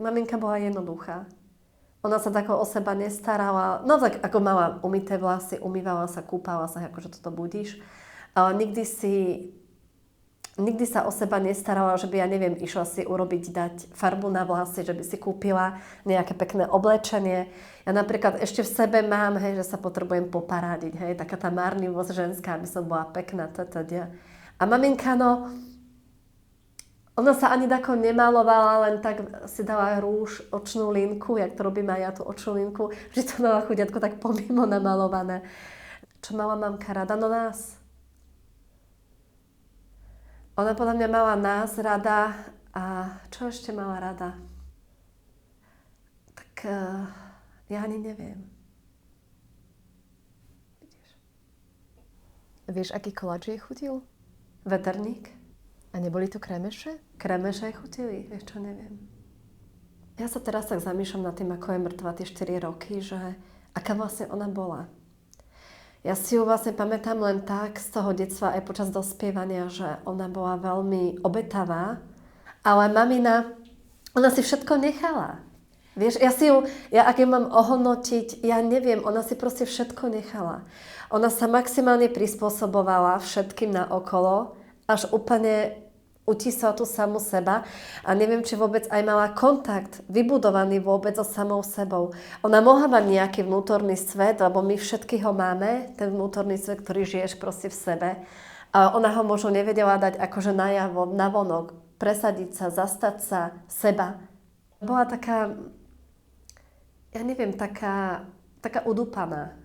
maminka bola jednoduchá. Ona sa tako o seba nestarala, no tak ako mala umyté vlasy, umývala sa, kúpala sa, akože toto budíš. Ale nikdy sa o seba nestarala, že by, ja neviem, išla si dať farbu na vlasy, že by si kúpila nejaké pekné oblečenie. Ja napríklad ešte v sebe mám, hej, že sa potrebujem poparádiť, hej, taká tá márnivosť ženská, aby som bola pekná, A maminka, no, ona sa ani tako nemalovala, len tak si dala rúž, očnú linku, jak to robím aj ja, tú očnú linku. Vždy to mala chudiatko tak pomimo namalované. Čo mala mamka rada? No nás. Ona podľa mňa mala nás rada a čo ešte mala rada? Tak ja ani neviem. Vieš, aký koláč jej chutil? Veterník. A neboli to kremeše? Kremeše chutili, vieš čo, neviem. Ja sa teraz tak zamýšľam nad tým, ako je mŕtva tie 4 roky, že aká vlastne ona bola. Ja si ju vlastne pamätám len tak z toho detstva aj počas dospievania, že ona bola veľmi obetavá, ale mamina, ona si všetko nechala. Vieš, ak ju mám ohodnotiť, ja neviem, ona si proste všetko nechala. Ona sa maximálne prispôsobovala všetkým naokolo, až úplne utísala tú samú seba a neviem, či vôbec aj mala kontakt vybudovaný vôbec so samou sebou. Ona mohla mať nejaký vnútorný svet, lebo my všetky ho máme, ten vnútorný svet, ktorý žiješ proste v sebe. A ona ho možno nevedela dať akože najavo, navonok, presadiť sa, zastať sa seba. Bola taká, ja neviem, taká udúpaná.